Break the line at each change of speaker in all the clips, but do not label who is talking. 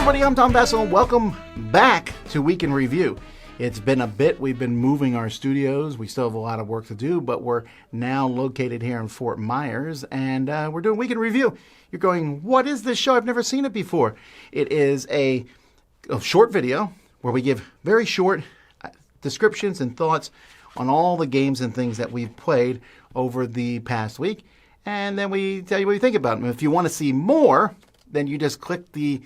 everybody, I'm Tom Vassell, and welcome back to Week in Review. It's been a bit. We've been moving our studios. We still have a lot of work to do, but we're now located here in Fort Myers, and we're doing Week in Review. You're going, what is this show? I've never seen it before. It is a short video where we give very short descriptions and thoughts on all the games and things that we've played over the past week, and then we tell you what we think about them. If you want to see more, then you just click the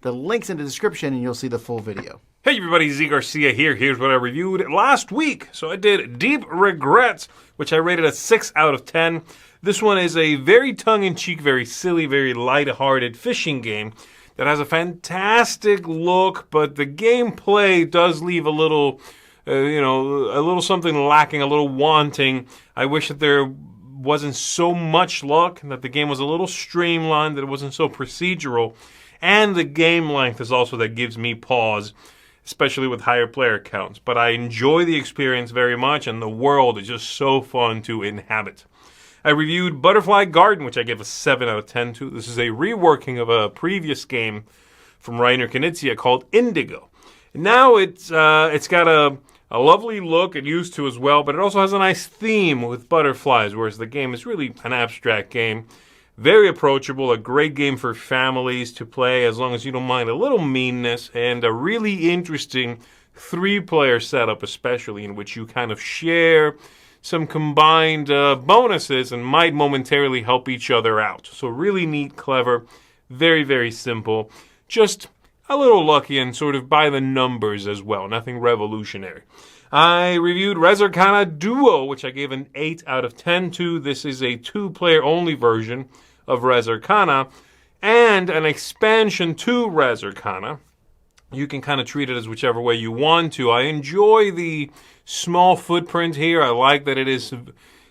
links in the description and you'll see the full video.
Hey everybody, Z Garcia here. Here's what I reviewed last week. So I did Deep Regrets, which I rated a 6 out of 10. This one is a very tongue-in-cheek, very silly, very light-hearted fishing game that has a fantastic look, but the gameplay does leave a little, a little something lacking, a little wanting. I wish that there wasn't so much luck, that the game was a little streamlined, that it wasn't so procedural. And the game length is also that gives me pause, especially with higher player counts. But I enjoy the experience very much, and the world is just so fun to inhabit. I reviewed Butterfly Garden, which I gave a 7 out of 10 to. This is a reworking of a previous game from Reiner Knizia called Indigo. Now it's got a lovely look and used to as well, but it also has a nice theme with butterflies, whereas the game is really an abstract game. Very approachable, a great game for families to play as long as you don't mind a little meanness, and a really interesting 3-player setup especially, in which you kind of share some combined bonuses and might momentarily help each other out. So really neat, clever, very, very simple. Just a little lucky and sort of by the numbers as well. Nothing revolutionary. I reviewed Res Arcana Duo, which I gave an 8 out of 10 to. This is a 2-player only version of Res Arcana and an expansion to Res Arcana. You can kind of treat it as whichever way you want to. I enjoy the small footprint here. I like that it is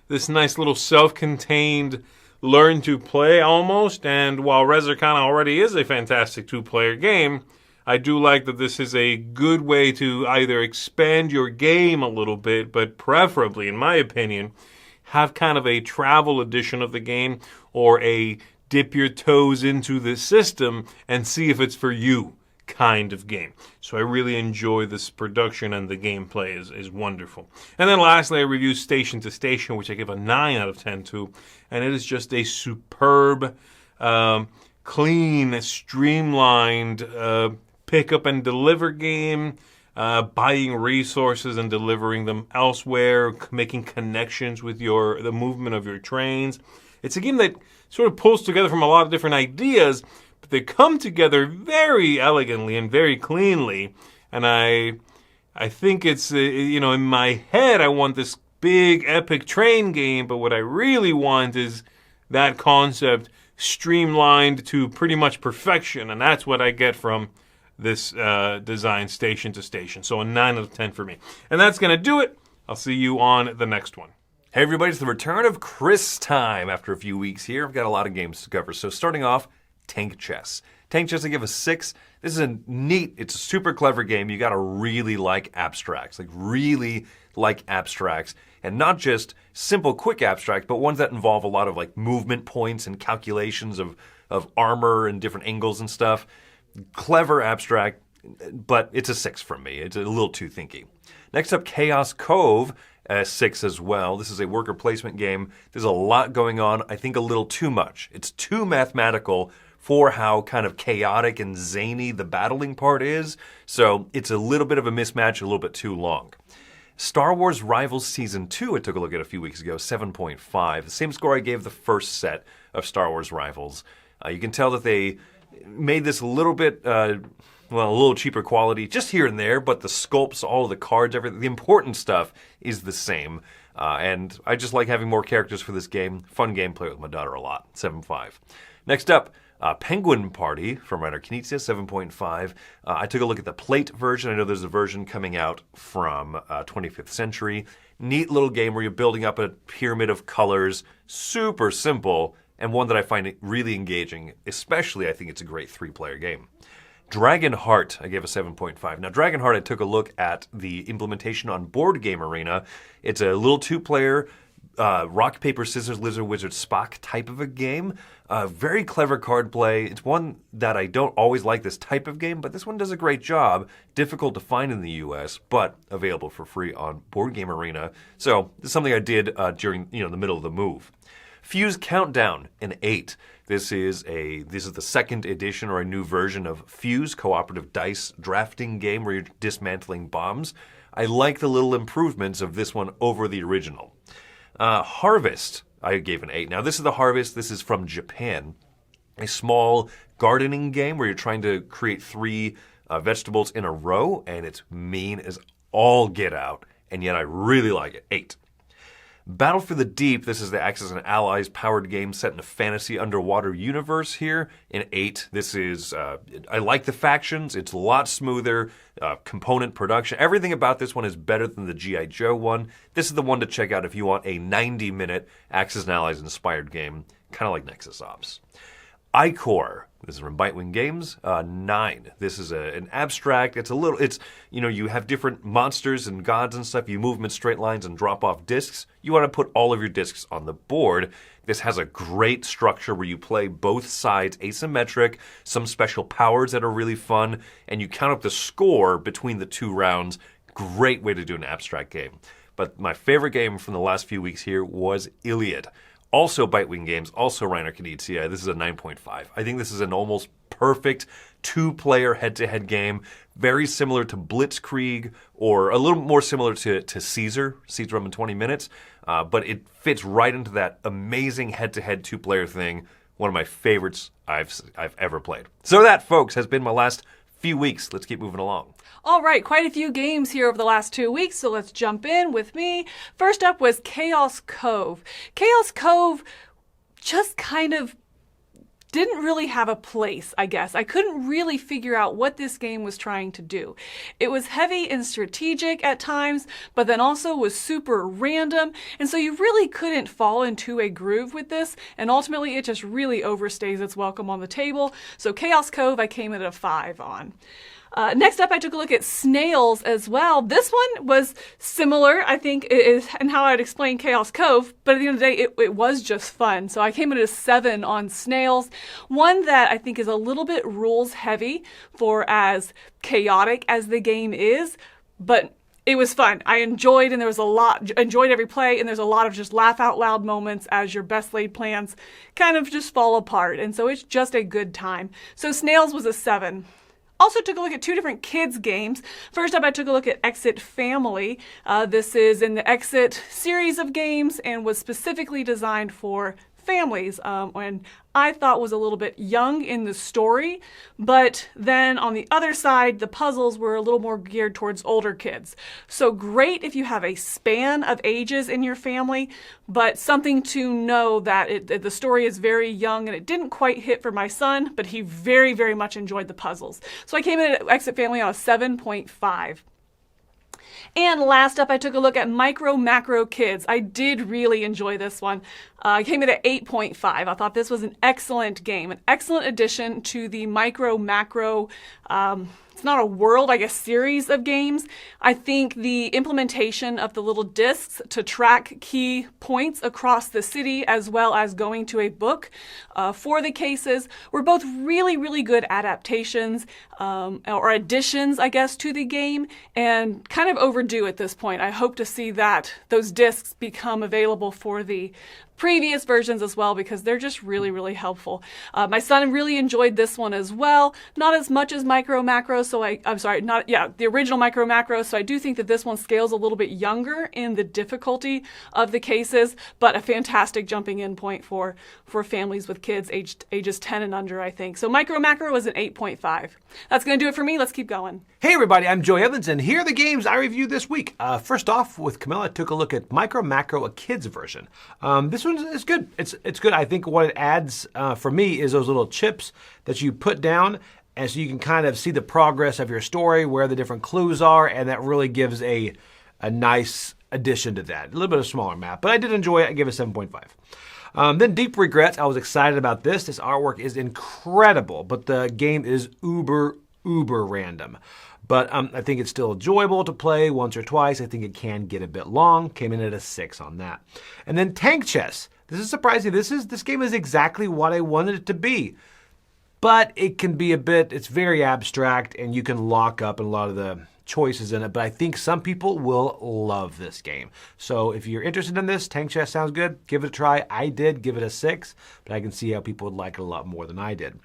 this nice little self-contained learn to play almost. And while Res Arcana already is a fantastic 2-player game, I do like that this is a good way to either expand your game a little bit, but preferably, in my opinion, have kind of a travel edition of the game or a dip your toes into the system and see if it's for you kind of game. So I really enjoy this production, and the gameplay is wonderful. And then lastly, I reviewed Station to Station, which I give a 9 out of 10 to, and it is just a superb, clean, streamlined pick up and deliver game, buying resources and delivering them elsewhere, making connections with the movement of your trains. It's a game that sort of pulls together from a lot of different ideas, but they come together very elegantly and very cleanly. And I think it's, in my head, I want this big epic train game, but what I really want is that concept streamlined to pretty much perfection, and that's what I get from this design Station to Station. So a 9 out of 10 for me. And that's going to do it. I'll see you on the next one.
Hey everybody, it's the return of Chris time after a few weeks here. I've got a lot of games to cover. So starting off, Tank Chess. Tank Chess I give a 6. This is it's a super clever game. You got to really like abstracts. And not just simple, quick abstracts, but ones that involve a lot of like movement points and calculations of armor and different angles and stuff. Clever abstract, but it's a 6 from me. It's a little too thinky. Next up, Chaos Cove, 6 as well. This is a worker placement game. There's a lot going on. I think a little too much. It's too mathematical for how kind of chaotic and zany the battling part is. So it's a little bit of a mismatch, a little bit too long. Star Wars Rivals Season 2, I took a look at a few weeks ago, 7.5. The same score I gave the first set of Star Wars Rivals. You can tell that they made this a little bit, a little cheaper quality, just here and there, but the sculpts, all of the cards, everything, the important stuff is the same. And I just like having more characters for this game. Fun game, play with my daughter a lot. 7.5. Next up, Penguin Party from Reiner Knizia, 7.5. I took a look at the plate version. I know there's a version coming out from 25th Century. Neat little game where you're building up a pyramid of colors. Super simple, and one that I find really engaging. Especially, I think it's a great 3-player game. Dragonheart, I gave a 7.5. Now, Dragonheart, I took a look at the implementation on Board Game Arena. It's a little 2-player rock, paper, scissors, lizard, wizard, Spock type of a game. Very clever card play. It's one that I don't always like this type of game, but this one does a great job. Difficult to find in the U.S., but available for free on Board Game Arena. So this is something I did during the middle of the move. Fuse Countdown, an 8. This is the second edition or a new version of Fuse, cooperative dice drafting game where you're dismantling bombs. I like the little improvements of this one over the original. Harvest, I gave an 8. Now, this is the Harvest. This is from Japan. A small gardening game where you're trying to create 3 vegetables in a row, and it's mean as all get out, and yet I really like it. 8. Battle for the Deep, this is the Axis and Allies powered game set in a fantasy underwater universe here. In 8, this is, I like the factions, it's a lot smoother, component production. Everything about this one is better than the G.I. Joe one. This is the one to check out if you want a 90-minute Axis and Allies inspired game, kind of like Nexus Ops. Icor, this is from Bitewing Games, 9. This is an abstract. You have different monsters and gods and stuff. You move them in straight lines and drop off discs. You want to put all of your discs on the board. This has a great structure where you play both sides asymmetric, some special powers that are really fun, and you count up the score between the 2 rounds. Great way to do an abstract game. But my favorite game from the last few weeks here was Iliad. Also Bitewing Games, also Reiner Knizia. This is a 9.5. I think this is an almost perfect 2-player head-to-head game, very similar to Blitzkrieg, or a little more similar to Caesar Run in 20 Minutes, but it fits right into that amazing head-to-head 2-player thing. One of my favorites I've ever played. So that, folks, has been my last few weeks. Let's keep moving along.
All right, quite a few games here over the last 2 weeks, so let's jump in with me. First up was Chaos Cove. Chaos Cove just kind of didn't really have a place, I guess. I couldn't really figure out what this game was trying to do. It was heavy and strategic at times, but then also was super random, and so you really couldn't fall into a groove with this, and ultimately it just really overstays its welcome on the table. So Chaos Cove, I came in at a 5 on. Next up, I took a look at Snails as well. This one was similar, I think, is in how I'd explain Chaos Cove, but at the end of the day, it was just fun. So I came in at a 7 on Snails. One that I think is a little bit rules heavy for as chaotic as the game is, but it was fun. I enjoyed, and there was enjoyed every play, and there's a lot of just laugh out loud moments as your best laid plans kind of just fall apart. And so it's just a good time. So Snails was a 7. Also took a look at 2 different kids games. First up, I took a look at Exit Family. This is in the Exit series of games and was specifically designed for families, and I thought was a little bit young in the story, but then on the other side, the puzzles were a little more geared towards older kids. So great if you have a span of ages in your family, but something to know that the story is very young, and it didn't quite hit for my son, but he very, very much enjoyed the puzzles. So I came in at Exit Family on a 7.5. And last up, I took a look at Micro Macro Kids. I did really enjoy this one. I came in at 8.5. I thought this was an excellent game, an excellent addition to the Micro Macro, it's not a world, I guess, series of games. I think the implementation of the little discs to track key points across the city, as well as going to a book for the cases, were both really, really good adaptations or additions, I guess, to the game, and kind of overdue at this point. I hope to see that those discs become available for the previous versions as well, because they're just really, really helpful. My son really enjoyed this one as well. Not as much as Micro Macro, the original Micro Macro, so I do think that this one scales a little bit younger in the difficulty of the cases, but a fantastic jumping in point for families with kids ages 10 and under, I think. So Micro Macro was an 8.5. That's going to do it for me. Let's keep going.
Hey everybody, I'm Joey Evans, and here are the games I reviewed this week. First off, with Camilla, I took a look at Micro Macro, a kid's version. This one is good. It's good. I think what it adds for me is those little chips that you put down, and so you can kind of see the progress of your story, where the different clues are, and that really gives a nice addition to that. A little bit of a smaller map, but I did enjoy it. I gave it a 7.5. Then Deep Regrets, I was excited about this. This artwork is incredible, but the game is uber random. but I think it's still enjoyable to play once or twice. I think it can get a bit long. Came in at a 6 on that. And then Tank Chess. This is surprising. This game is exactly what I wanted it to be. But it can be it's very abstract, and you can lock up in a lot of the choices in it. But I think some people will love this game. So if you're interested in this, Tank Chess sounds good. Give it a try. I did give it a 6, but I can see how people would like it a lot more than I did.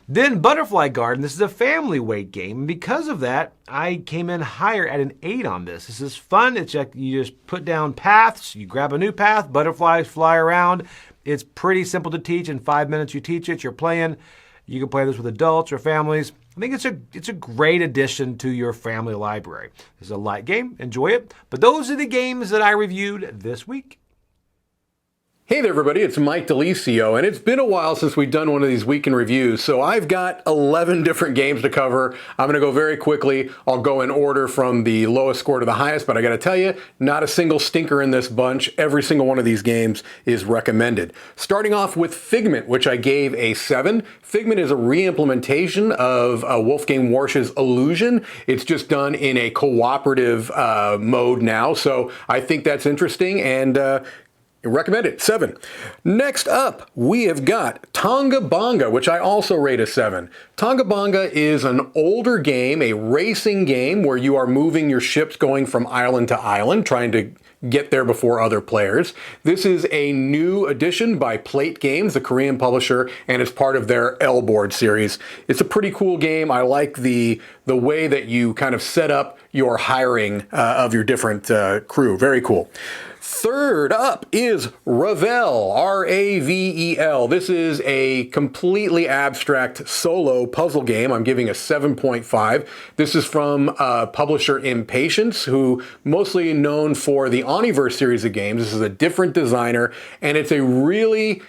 Then Butterfly Garden. This is a family weight game. And because of that, I came in higher at an 8 on this. This is fun. It's like you just put down paths. You grab a new path. Butterflies fly around. It's pretty simple to teach. In 5 minutes, you teach it. You're playing. You can play this with adults or families. I think it's a great addition to your family library. This is a light game. Enjoy it. But those are the games that I reviewed this week.
Hey there, everybody. It's Mike DeLisio, and it's been a while since we've done one of these weekend reviews, so I've got 11 different games to cover. I'm going to go very quickly. I'll go in order from the lowest score to the highest, but I got to tell you, not a single stinker in this bunch. Every single one of these games is recommended. Starting off with Figment, which I gave a 7. Figment is a re-implementation of Wolfgang Warsch's Illusion. It's just done in a cooperative mode now, so I think that's interesting, and recommend it. 7. Next up, we have got Tonga Bonga, which I also rate a 7. Tonga Bonga is an older game, a racing game where you are moving your ships going from island to island, trying to get there before other players. This is a new addition by Plate Games, the Korean publisher, and it's part of their L-Board series. It's a pretty cool game. I like the way that you kind of set up your hiring of your different crew. Very cool. Third up is Ravel, R-A-V-E-L. This is a completely abstract solo puzzle game. I'm giving a 7.5. This is from publisher Impatience, who mostly known for the Oniverse series of games. This is a different designer, and it's a really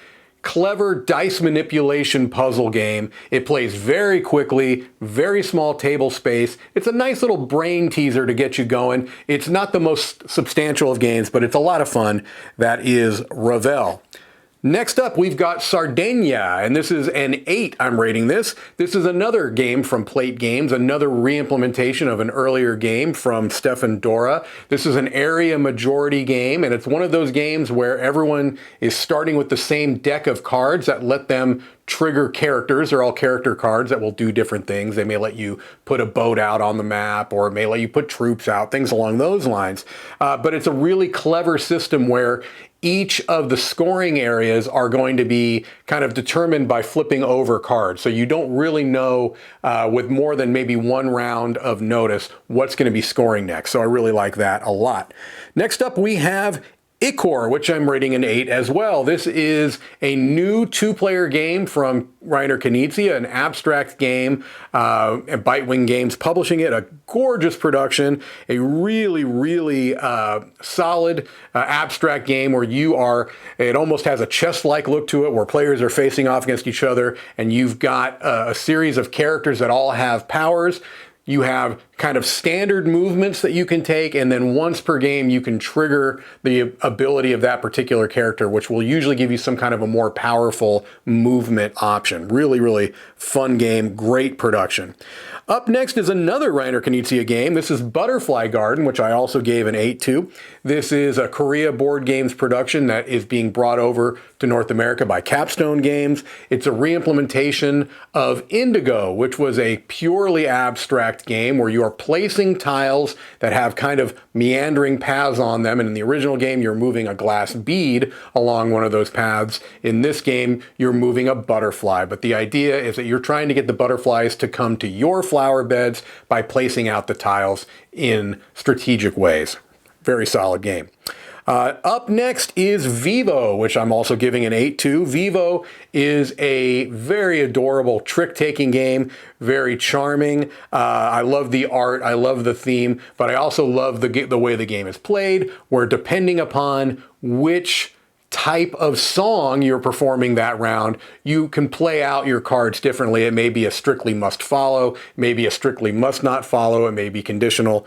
clever dice manipulation puzzle game. It plays very quickly, very small table space. It's a nice little brain teaser to get you going. It's not the most substantial of games, but it's a lot of fun. That is Ravel. Next up, we've got Sardinia, and this is an 8. I'm rating this. This is another game from Plate Games, another re-implementation of an earlier game from Stefan Dora. This is an area majority game, and it's one of those games where everyone is starting with the same deck of cards that let them trigger characters. They're all character cards that will do different things. They may let you put a boat out on the map, or it may let you put troops out, things along those lines. But it's a really clever system where each of the scoring areas are going to be kind of determined by flipping over cards. So you don't really know with more than maybe one round of notice what's going to be scoring next. So I really like that a lot. Next up, we have Ichor, which I'm rating an 8 as well. This is a new 2-player game from Reiner Knizia, an abstract game, and Bitewing Games publishing it. A gorgeous production, a really solid abstract game where it almost has a chess-like look to it, where players are facing off against each other, and you've got a series of characters that all have powers. You have kind of standard movements that you can take, and then once per game you can trigger the ability of that particular character, which will usually give you some kind of a more powerful movement option. Really fun game, great production. Up next is another Reiner Knizia game. This is Butterfly Garden, which I also gave an 8 to. This is a Korea Board Games production that is being brought over to North America by Capstone Games. It's a re-implementation of Indigo, which was a purely abstract game where you are placing tiles that have kind of meandering paths on them. And in the original game, you're moving a glass bead along one of those paths. In this game, you're moving a butterfly. But the idea is that you're trying to get the butterflies to come to your flower beds by placing out the tiles in strategic ways. Very solid game. Up next is Vivo, which I'm also giving an 8 to. Vivo is a very adorable trick-taking game, very charming. I love the art, I love the theme, but I also love the way the game is played, where depending upon which type of song you're performing that round, you can play out your cards differently. It may be a strictly must follow, maybe a strictly must not follow, it may be conditional.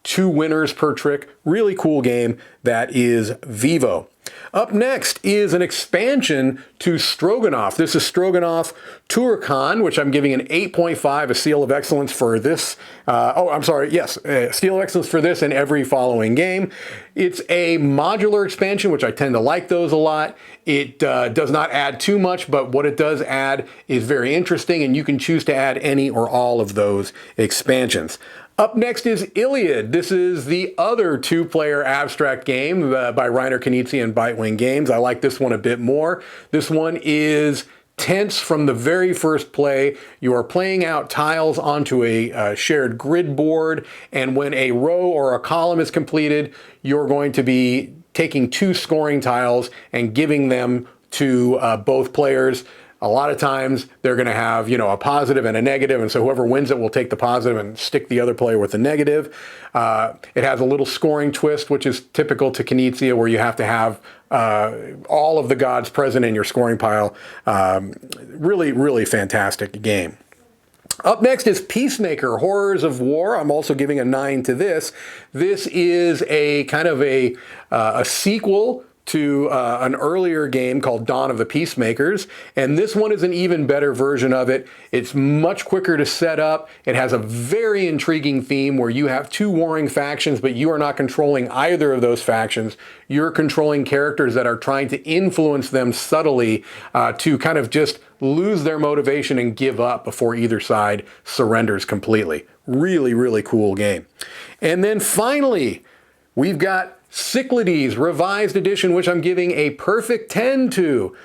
2 winners per trick. Really cool game that is Vivo. Up next is an expansion to Stroganoff. This is Stroganoff Turkan, which I'm giving an 8.5, a seal of excellence for this. Seal of excellence for this and every following game. It's a modular expansion, which I tend to like those a lot. It does not add too much, but what it does add is very interesting, and you can choose to add any or all of those expansions. Up next is Iliad. This is the other 2-player abstract game by Reiner Knizia and Bitewing Games. I like this one a bit more. This one is tense from the very first play. You are playing out tiles onto a shared grid board, and when a row or a column is completed, you're going to be taking 2 scoring tiles and giving them to both players. A lot of times they're going to have, a positive and a negative, and so whoever wins it will take the positive and stick the other player with the negative. It has a little scoring twist, which is typical to Knizia, where you have to have all of the gods present in your scoring pile. Really, really fantastic game. Up next is Peacemaker, Horrors of War. I'm also giving a 9 to this. This is a kind of a sequel to an earlier game called Dawn of the Peacemakers, and this one is an even better version of it. It's much quicker to set up. It has a very intriguing theme where you have 2 warring factions, but you are not controlling either of those factions. You're controlling characters that are trying to influence them subtly to kind of just lose their motivation and give up before either side surrenders completely. Really, really cool game. And then finally, we've got Cyclades Revised Edition, which I'm giving a perfect 10 to.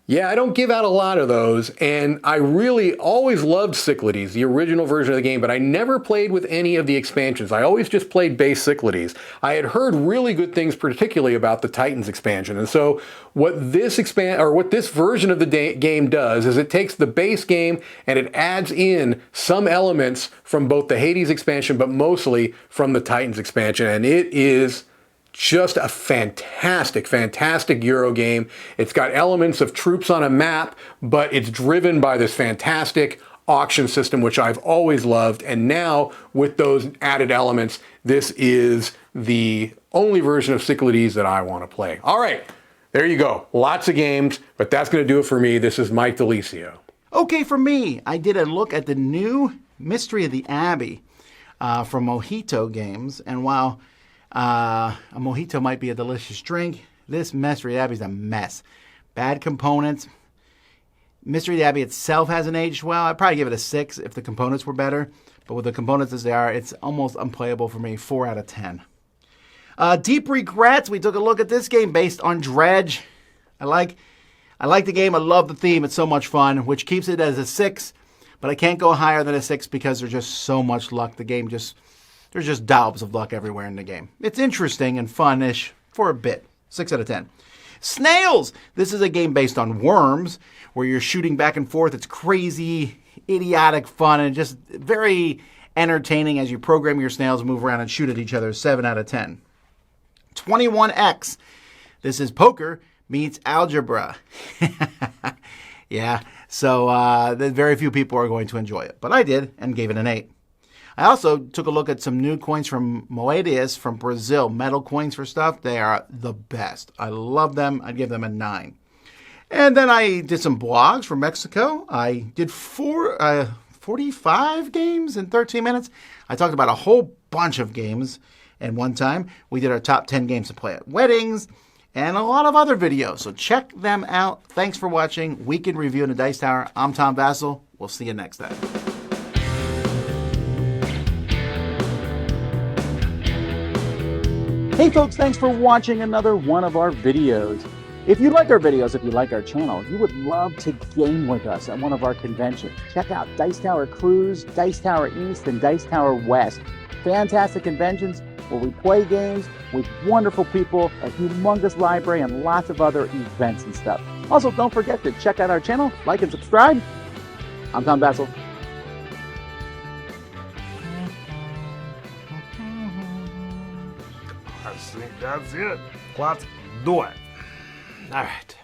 Yeah, I don't give out a lot of those, and I really always loved Cyclades, the original version of the game, but I never played with any of the expansions. I always just played base Cyclades. I had heard really good things, particularly about the Titans expansion, and so what this version of the game does is it takes the base game and it adds in some elements from both the Hades expansion, but mostly from the Titans expansion, and it is just a fantastic, fantastic Euro game. It's got elements of troops on a map, but it's driven by this fantastic auction system, which I've always loved. And now, with those added elements, this is the only version of Cyclades that I want to play. All right, there you go. Lots of games, but that's going to do it for me. This is Mike DeLisio.
Okay, for me, I did a look at the new Mystery of the Abbey from Mojito Games, and while a mojito might be a delicious drink, this Mystery Abbey is a mess. Bad components. Mystery of the Abbey itself hasn't aged well. I'd probably give it a 6 if the components were better. But with the components as they are, it's almost unplayable for me. 4 out of 10. Deep Regrets. We took a look at this game based on Dredge. I like the game. I love the theme. It's so much fun, which keeps it as a 6. But I can't go higher than a 6 because there's just so much luck. The game there's just dollops of luck everywhere in the game. It's interesting and fun-ish for a bit. 6 out of 10. Snails! This is a game based on worms, where you're shooting back and forth. It's crazy, idiotic fun, and just very entertaining as you program your snails, move around, and shoot at each other. 7 out of 10. 21X. This is poker meets algebra. Yeah, so very few people are going to enjoy it. But I did, and gave it an 8. I also took a look at some new coins from Moedas from Brazil, metal coins for stuff. They are the best. I love them. I'd give them a 9. And then I did some blogs from Mexico. I did 45 games in 13 minutes. I talked about a whole bunch of games at one time. We did our top 10 games to play at weddings and a lot of other videos. So check them out. Thanks for watching Week in Review in the Dice Tower. I'm Tom Vasel. We'll see you next time.
Hey folks, thanks for watching another one of our videos. If you like our videos, if you like our channel, you would love to game with us at one of our conventions. Check out Dice Tower Cruise, Dice Tower East, and Dice Tower West. Fantastic conventions where we play games with wonderful people, a humongous library, and lots of other events and stuff. Also, don't forget to check out our channel, like and subscribe. I'm Tom Vasel.
That's it. Let's do it. All right.